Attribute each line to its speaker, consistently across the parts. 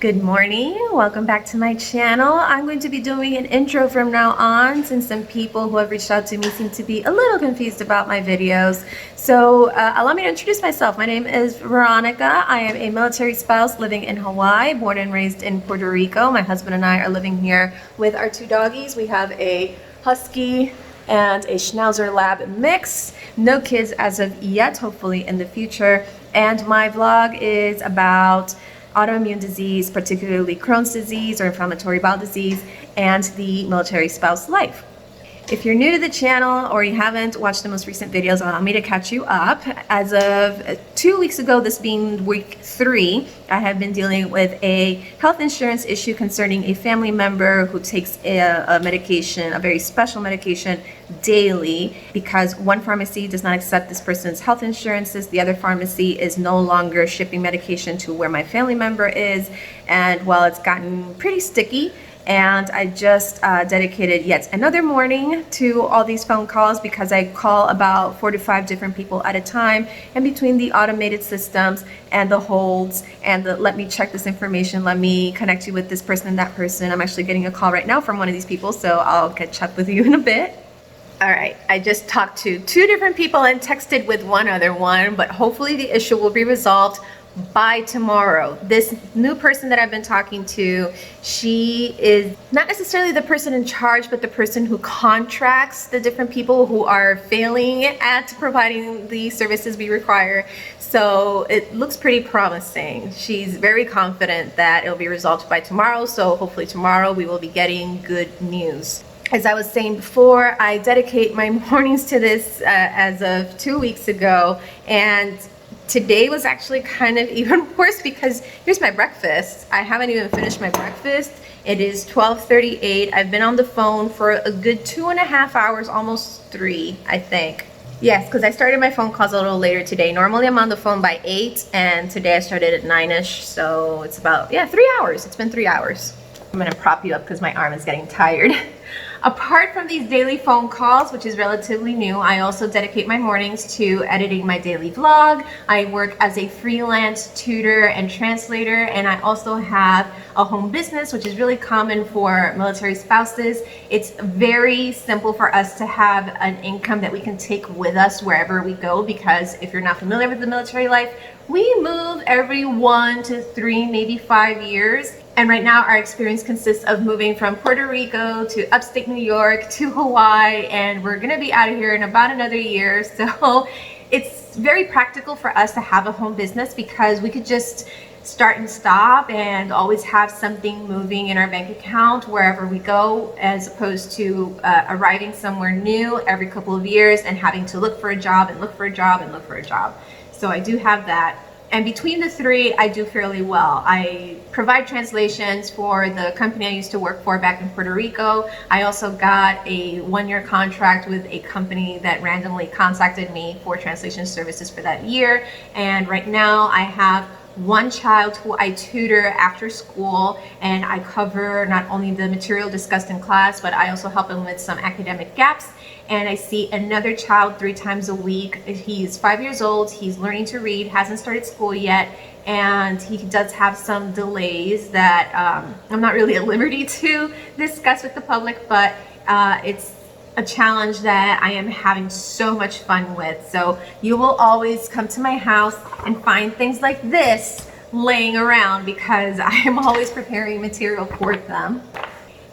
Speaker 1: Good morning, welcome back to my channel. I'm going to be doing an intro from now on since some people who have reached out to me seem to be a little confused about my videos. So allow me to introduce myself. My name is Veronica. I am a military spouse living in Hawaii, born and raised in Puerto Rico. My husband and I are living here with our two doggies. We have a husky and a Schnauzer lab mix. No kids as of yet, hopefully in the future. And my vlog is about autoimmune disease, particularly Crohn's disease or inflammatory bowel disease, and the military spouse life. If you're new to the channel or you haven't watched the most recent videos, allow me to catch you up. As of 2 weeks ago, this being week 3, I have been dealing with a health insurance issue concerning a family member who takes a medication, a very special medication, daily because one pharmacy does not accept this person's health insurances. The other pharmacy is no longer shipping medication to where my family member is. And while it's gotten pretty sticky, and I just dedicated yet another morning to all these phone calls because I call about 4 to 5 different people at a time, and between the automated systems and the holds and the let me check this information, let me connect you with this person and that person. I'm actually getting a call right now from one of these people, so I'll catch up with you in a bit. All right, I just talked to 2 different people and texted with one other one, but hopefully the issue will be resolved by tomorrow. This new person that I've been talking to, she is not necessarily the person in charge, but the person who contracts the different people who are failing at providing the services we require. So it looks pretty promising. She's very confident that it'll be resolved by tomorrow. So hopefully tomorrow we will be getting good news. As I was saying before, I dedicate my mornings to this as of 2 weeks ago, and today was actually kind of even worse because here's my breakfast. I haven't even finished my breakfast. It is 12:38. I've been on the phone for a good 2.5 hours, almost 3, I think. Yes, because I started my phone calls a little later today. Normally I'm on the phone by 8, and today I started at 9ish, so it's about, 3 hours. It's been 3 hours. I'm gonna prop you up because my arm is getting tired. Apart from these daily phone calls, which is relatively new, I also dedicate my mornings to editing my daily vlog. I work as a freelance tutor and translator, and I also have a home business, which is really common for military spouses. It's very simple for us to have an income that we can take with us wherever we go, because if you're not familiar with the military life, we move every 1 to 3, maybe 5 years. And right now our experience consists of moving from Puerto Rico to upstate New York to Hawaii, and we're gonna be out of here in about another year. So it's very practical for us to have a home business because we could just start and stop and always have something moving in our bank account wherever we go, as opposed to arriving somewhere new every couple of years and having to look for a job and look for a job and look for a job. So I do have that. And between the 3, I do fairly well. I provide translations for the company I used to work for back in Puerto Rico. I also got a 1-year contract with a company that randomly contacted me for translation services for that year. And right now I have 1 child who I tutor after school, and I cover not only the material discussed in class, but I also help him with some academic gaps. And I see another child 3 times a week. He's 5 years old, he's learning to read, hasn't started school yet, and he does have some delays that I'm not really at liberty to discuss with the public, but it's a challenge that I am having so much fun with. So you will always come to my house and find things like this laying around because I am always preparing material for them.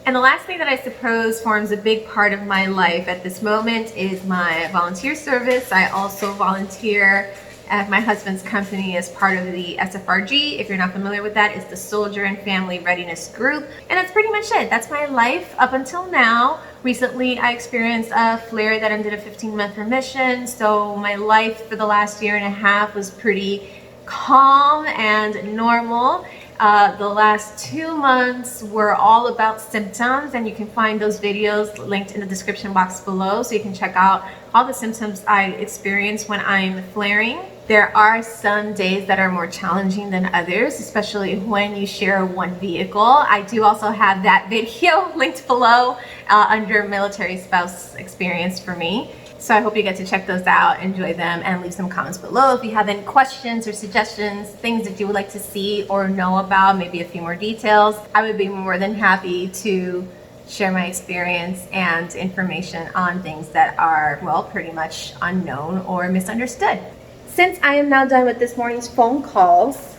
Speaker 1: And the last thing that I suppose forms a big part of my life at this moment is my volunteer service. I also volunteer at my husband's company as part of the SFRG. If you're not familiar with that, it's the Soldier and Family Readiness Group. And that's pretty much it. That's my life up until now. Recently, I experienced a flare that ended a 15-month remission. So my life for the last 1.5 years was pretty calm and normal. The last 2 months were all about symptoms, and you can find those videos linked in the description box below, so you can check out all the symptoms I experience when I'm flaring. There are some days that are more challenging than others, especially when you share one vehicle. I do also have that video linked below under military spouse experience for me. So I hope you get to check those out, enjoy them, and leave some comments below if you have any questions or suggestions, things that you would like to see or know about, maybe a few more details. I would be more than happy to share my experience and information on things that are, well, pretty much unknown or misunderstood. Since I am now done with this morning's phone calls,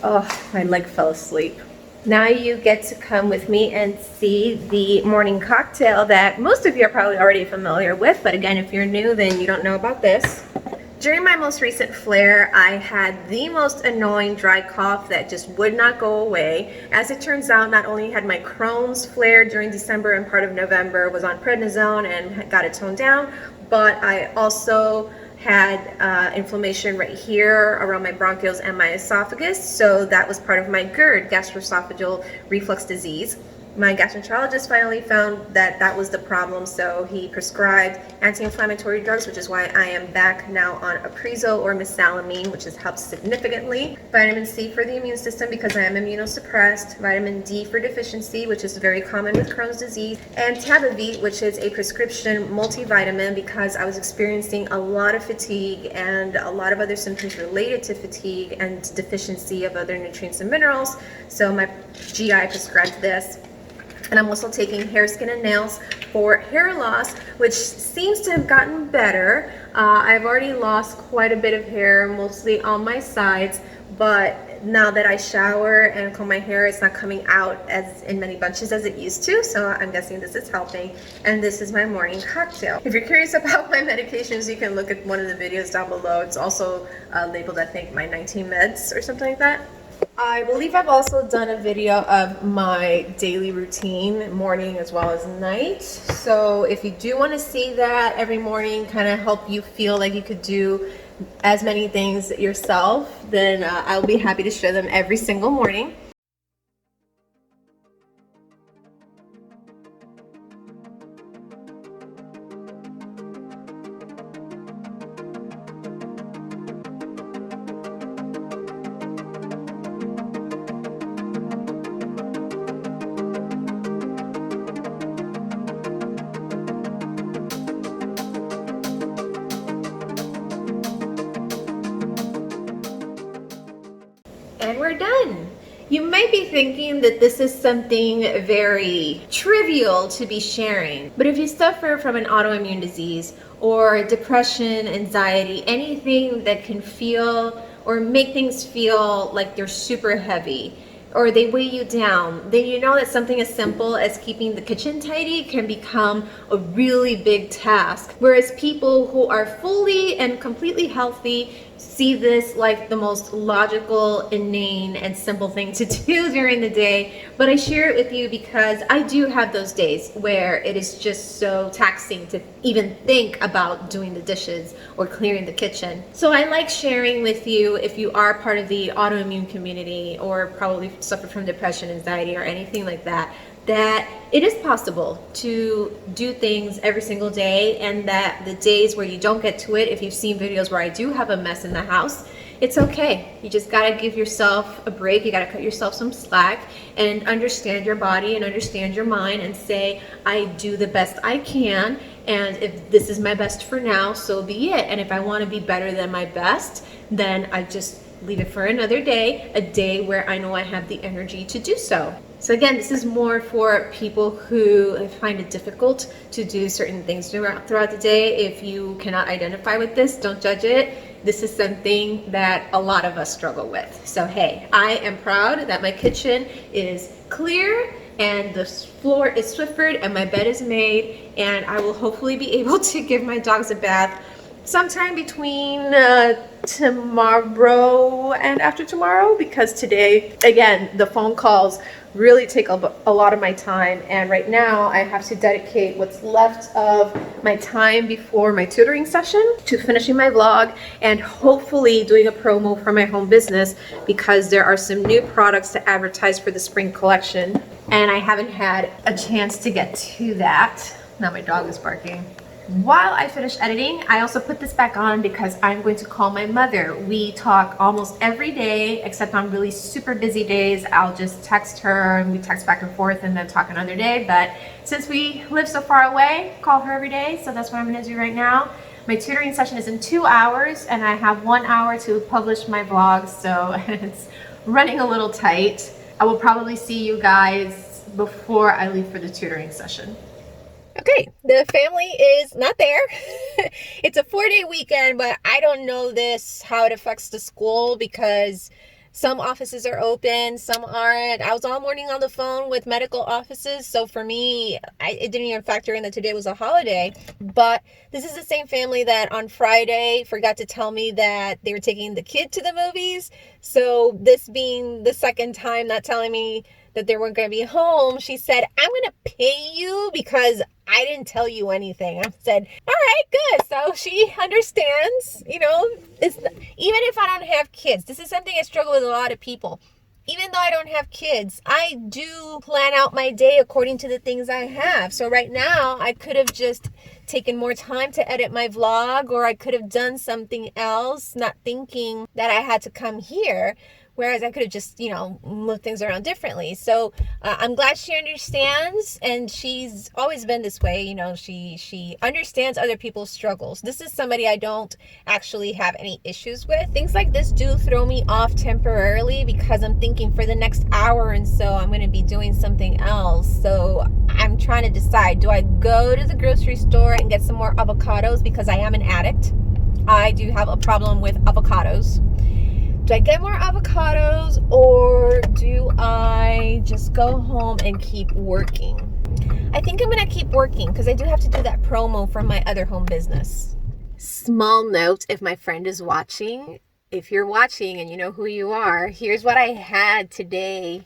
Speaker 1: oh, my leg fell asleep. Now you get to come with me and see the morning cocktail that most of you are probably already familiar with, but again, if you're new, then you don't know about this. During my most recent flare, I had the most annoying dry cough that just would not go away. As it turns out, not only had my Crohn's flare during December and part of November, was on prednisone and got it toned down, but I also had inflammation right here around my bronchioles and my esophagus, so that was part of my GERD, gastroesophageal reflux disease. My gastroenterologist finally found that that was the problem, so he prescribed anti-inflammatory drugs, which is why I am back now on Apriso or mesalamine, which has helped significantly. Vitamin C for the immune system because I am immunosuppressed. Vitamin D for deficiency, which is very common with Crohn's disease. And Tabavit, which is a prescription multivitamin because I was experiencing a lot of fatigue and a lot of other symptoms related to fatigue and deficiency of other nutrients and minerals. So my GI prescribed this. And I'm also taking hair, skin, and nails for hair loss, which seems to have gotten better. I've already lost quite a bit of hair, mostly on my sides, but now that I shower and comb my hair, it's not coming out as in many bunches as it used to, so I'm guessing this is helping. And this is my morning cocktail. If you're curious about my medications, you can look at one of the videos down below. It's also labeled, I think, my 19 meds or something like that. I believe I've also done a video of my daily routine, morning as well as night. So if you do want to see that every morning, kind of help you feel like you could do as many things yourself, then I'll be happy to share them every single morning. And we're done. You might be thinking that this is something very trivial to be sharing, but if you suffer from an autoimmune disease or depression, anxiety, anything that can feel or make things feel like they're super heavy or they weigh you down, then you know that something as simple as keeping the kitchen tidy can become a really big task. Whereas people who are fully and completely healthy see this like the most logical, inane, and simple thing to do during the day. But I share it with you because I do have those days where it is just so taxing to even think about doing the dishes or clearing the kitchen. So I like sharing with you, if you are part of the autoimmune community or probably suffer from depression, anxiety, or anything like that, that it is possible to do things every single day, and that the days where you don't get to it, if you've seen videos where I do have a mess in the house, it's okay. You just gotta give yourself a break. You gotta cut yourself some slack and understand your body and understand your mind and say, I do the best I can, and if this is my best for now, so be it. And if I want to be better than my best, then I just leave it for another day, a day where I know I have the energy to do so. So again, this is more for people who find it difficult to do certain things throughout the day. If you cannot identify with this, don't judge it. This is something that a lot of us struggle with. So hey, I am proud that my kitchen is clear and the floor is Swiffered and my bed is made, and I will hopefully be able to give my dogs a bath sometime between tomorrow and after tomorrow, because today, again, the phone calls really take a lot of my time, and right now I have to dedicate what's left of my time before my tutoring session to finishing my vlog and hopefully doing a promo for my home business, because there are some new products to advertise for the spring collection and I haven't had a chance to get to that. Now my dog is barking. While I finish editing, I also put this back on because I'm going to call my mother. We talk almost every day, except on really super busy days. I'll just text her and we text back and forth and then talk another day. But since we live so far away, call her every day. So that's what I'm going to do right now. My tutoring session is in 2 hours and I have 1 hour to publish my vlog. So it's running a little tight. I will probably see you guys before I leave for the tutoring session. Okay, the family is not there. It's a 4-day weekend, but I don't know how it affects the school because some offices are open, some aren't. I was all morning on the phone with medical offices, so for me, it didn't even factor in that today was a holiday. But this is the same family that on Friday forgot to tell me that they were taking the kid to the movies. So this being the second time not telling me that they weren't going to be home, she said, I'm going to pay you because I didn't tell you anything. I said, all right, good. So she understands, it's, even if I don't have kids, this is something I struggle with a lot of people. Even though I don't have kids, I do plan out my day according to the things I have. So right now, I could have just taken more time to edit my vlog, or I could have done something else, not thinking that I had to come here. Whereas I could have just, moved things around differently. So I'm glad she understands, and she's always been this way. She understands other people's struggles. This is somebody I don't actually have any issues with. Things like this do throw me off temporarily because I'm thinking for the next hour and so I'm going to be doing something else. So I'm trying to decide, do I go to the grocery store and get some more avocados because I am an addict? I do have a problem with avocados. Do I get more avocados, or do I just go home and keep working? I think I'm going to keep working because I do have to do that promo from my other home business. Small note, if my friend is watching, if you're watching and you know who you are, here's what I had today.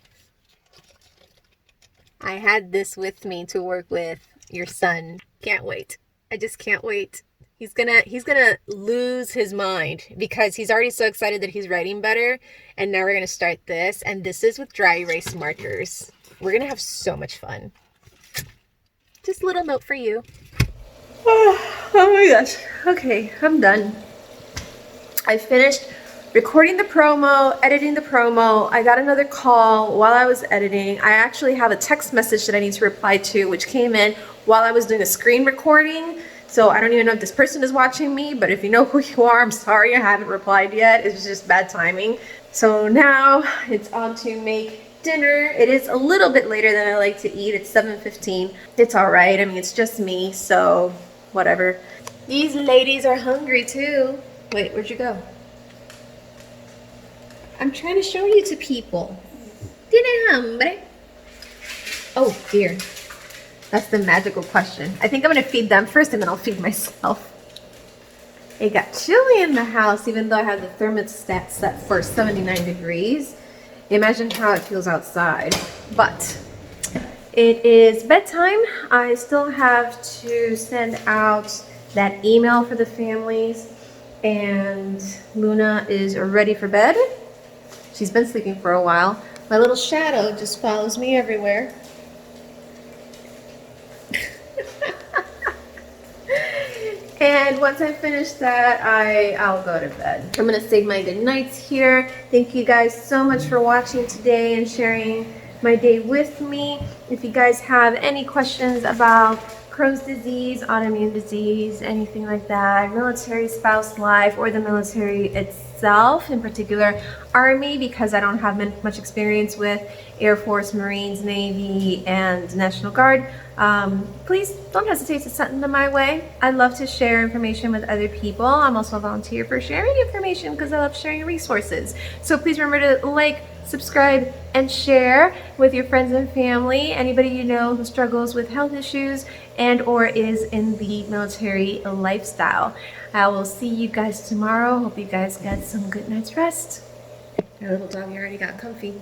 Speaker 1: I had this with me to work with your son. Can't wait. I just can't wait. He's gonna lose his mind because he's already so excited that he's writing better, and now we're gonna start this, and this is with dry erase markers. We're gonna have so much fun. Just a little note for you. Oh my gosh. Okay, I'm done. I finished recording the promo, editing the promo. I got another call while I was editing. I actually have a text message that I need to reply to, which came in while I was doing a screen recording. So I don't even know if this person is watching me, but if you know who you are, I'm sorry I haven't replied yet. It's just bad timing. So now it's on to make dinner. It is a little bit later than I like to eat. It's 7:15. It's all right. I mean, it's just me, so whatever. These ladies are hungry too. Wait, where'd you go? I'm trying to show you to people. ¿Tiene hambre? Oh dear. That's the magical question. I think I'm going to feed them first and then I'll feed myself. It got chilly in the house even though I have the thermostat set for 79 degrees. Imagine how it feels outside. But it is bedtime. I still have to send out that email for the families. And Luna is ready for bed. She's been sleeping for a while. My little shadow just follows me everywhere. And once I finish that, I'll go to bed. I'm gonna say my good nights here. Thank you guys so much for watching today and sharing my day with me. If you guys have any questions about Crohn's disease, autoimmune disease, anything like that, military spouse life, or the military itself, in particular Army, because I don't have much experience with Air Force, Marines, Navy, and National Guard, please don't hesitate to send them my way. I love to share information with other people. I'm also a volunteer for sharing information because I love sharing resources. So please remember to like, subscribe, and share with your friends and family, anybody you know who struggles with health issues and or is in the military lifestyle. I will see you guys tomorrow. Hope you guys get some good night's rest. My little doggy already got comfy.